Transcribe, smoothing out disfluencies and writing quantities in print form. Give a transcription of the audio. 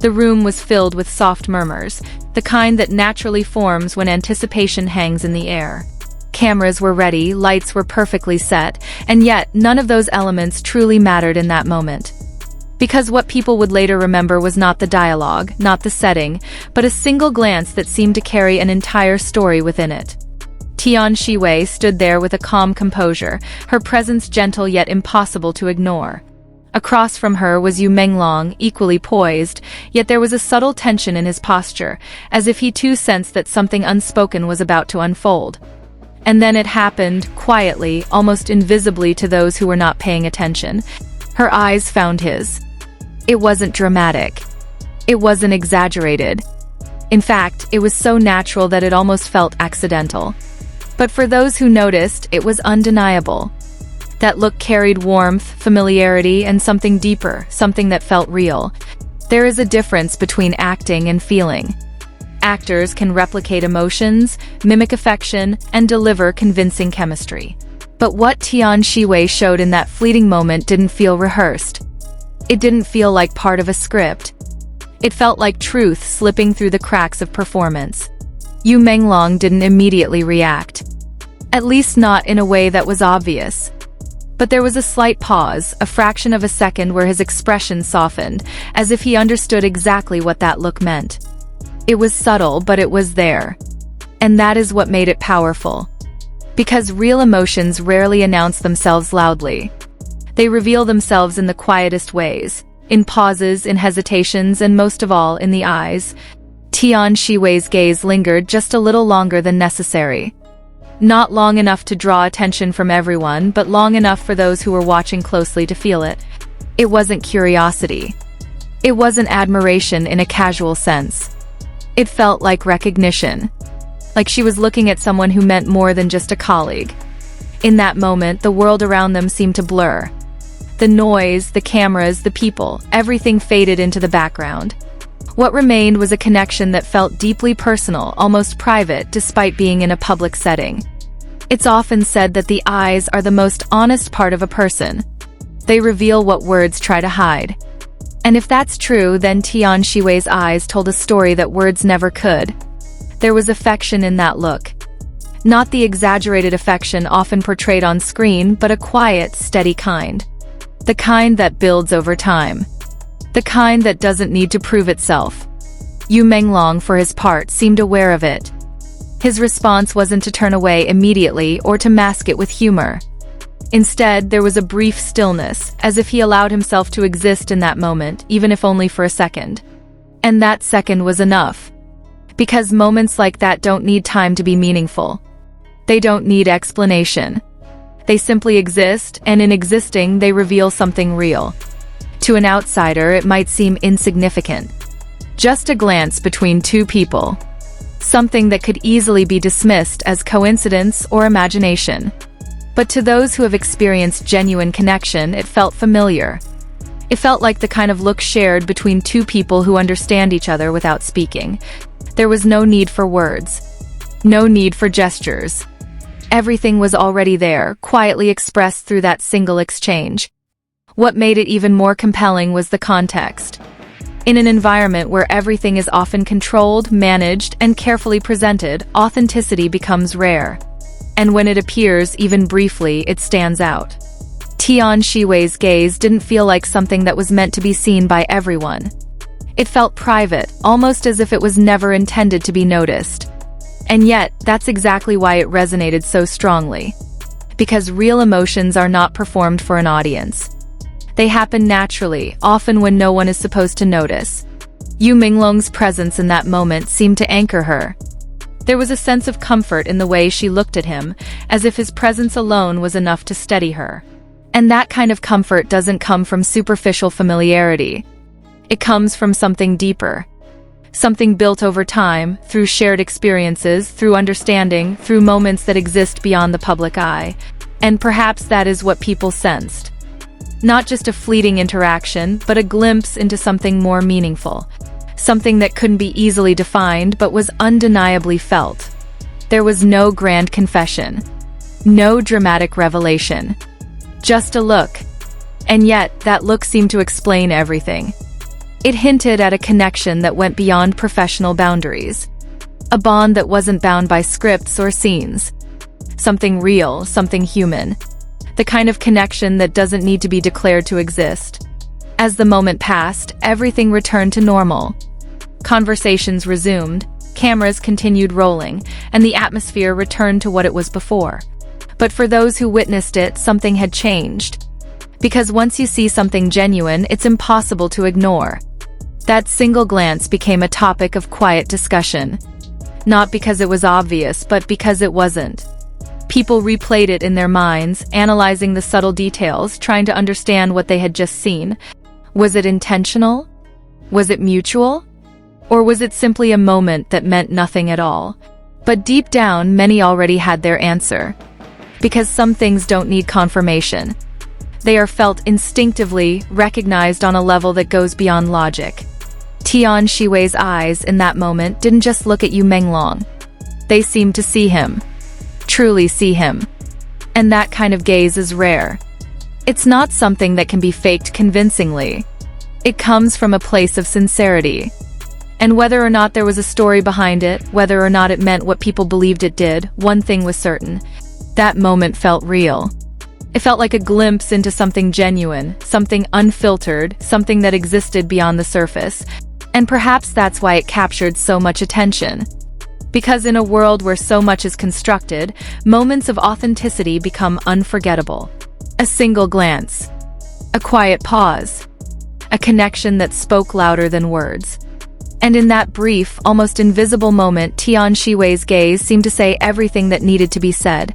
The room was filled with soft murmurs, the kind that naturally forms when anticipation hangs in the air. Cameras were ready, lights were perfectly set, and yet none of those elements truly mattered in that moment. Because what people would later remember was not the dialogue, not the setting, but a single glance that seemed to carry an entire story within it. Tian Xiwei stood there with a calm composure, her presence gentle yet impossible to ignore. Across from her was Menglong, equally poised, yet there was a subtle tension in his posture, as if he too sensed that something unspoken was about to unfold. And then it happened, quietly, almost invisibly to those who were not paying attention. Her eyes found his. It wasn't dramatic. It wasn't exaggerated. In fact, it was so natural that it almost felt accidental. But for those who noticed, it was undeniable. That look carried warmth, familiarity, and something deeper, something that felt real. There is a difference between acting and feeling. Actors can replicate emotions, mimic affection, and deliver convincing chemistry. But what Tian Xiwei showed in that fleeting moment didn't feel rehearsed. It didn't feel like part of a script. It felt like truth slipping through the cracks of performance. Menglong didn't immediately react. At least not in a way that was obvious. But there was a slight pause, a fraction of a second where his expression softened, as if he understood exactly what that look meant. It was subtle, but it was there. And that is what made it powerful. Because real emotions rarely announce themselves loudly. They reveal themselves in the quietest ways, in pauses, in hesitations, and most of all, in the eyes. Tian Xiwei's gaze lingered just a little longer than necessary. Not long enough to draw attention from everyone, but long enough for those who were watching closely to feel it. It wasn't curiosity. It wasn't admiration in a casual sense. It felt like recognition. Like she was looking at someone who meant more than just a colleague. In that moment, the world around them seemed to blur. The noise, the cameras, the people, everything faded into the background. What remained was a connection that felt deeply personal, almost private, despite being in a public setting. It's often said that the eyes are the most honest part of a person. They reveal what words try to hide. And if that's true, then Tian Xiwei's eyes told a story that words never could. There was affection in that look. Not the exaggerated affection often portrayed on screen, but a quiet, steady kind. The kind that builds over time. The kind that doesn't need to prove itself. Menglong, for his part, seemed aware of it. His response wasn't to turn away immediately or to mask it with humor. Instead, there was a brief stillness, as if he allowed himself to exist in that moment, even if only for a second. And that second was enough. Because moments like that don't need time to be meaningful. They don't need explanation. They simply exist, and in existing, they reveal something real. To an outsider, it might seem insignificant. Just a glance between two people. Something that could easily be dismissed as coincidence or imagination. But to those who have experienced genuine connection, it felt familiar. It felt like the kind of look shared between two people who understand each other without speaking. There was no need for words. No need for gestures. Everything was already there, quietly expressed through that single exchange. What made it even more compelling was the context. In an environment where everything is often controlled, managed, and carefully presented, authenticity becomes rare. And when it appears, even briefly, it stands out. Tian Xiwei's gaze didn't feel like something that was meant to be seen by everyone. It felt private, almost as if it was never intended to be noticed. And yet, that's exactly why it resonated so strongly. Because real emotions are not performed for an audience. They happen naturally, often when no one is supposed to notice. Menglong's presence in that moment seemed to anchor her. There was a sense of comfort in the way she looked at him, as if his presence alone was enough to steady her. And that kind of comfort doesn't come from superficial familiarity. It comes from something deeper. Something built over time, through shared experiences, through understanding, through moments that exist beyond the public eye. And perhaps that is what people sensed. Not just a fleeting interaction, but a glimpse into something more meaningful. Something that couldn't be easily defined, but was undeniably felt. There was no grand confession. No dramatic revelation. Just a look. And yet, that look seemed to explain everything. It hinted at a connection that went beyond professional boundaries. A bond that wasn't bound by scripts or scenes. Something real, something human. The kind of connection that doesn't need to be declared to exist. As the moment passed, everything returned to normal. Conversations resumed, cameras continued rolling, and the atmosphere returned to what it was before. But for those who witnessed it, something had changed. Because once you see something genuine, it's impossible to ignore. That single glance became a topic of quiet discussion. Not because it was obvious, but because it wasn't. People replayed it in their minds, analyzing the subtle details, trying to understand what they had just seen. Was it intentional? Was it mutual? Or was it simply a moment that meant nothing at all? But deep down, many already had their answer. Because some things don't need confirmation. They are felt instinctively, recognized on a level that goes beyond logic. Tian Xiwei's eyes in that moment didn't just look at you, Menglong. They seemed to see him. Truly see him. And that kind of gaze is rare. It's not something that can be faked convincingly. It comes from a place of sincerity. And whether or not there was a story behind it, whether or not it meant what people believed it did, one thing was certain. That moment felt real. It felt like a glimpse into something genuine, something unfiltered, something that existed beyond the surface. And perhaps that's why it captured so much attention. Because in a world where so much is constructed, moments of authenticity become unforgettable. A single glance. A quiet pause. A connection that spoke louder than words. And in that brief, almost invisible moment, Tian Xiwei's gaze seemed to say everything that needed to be said.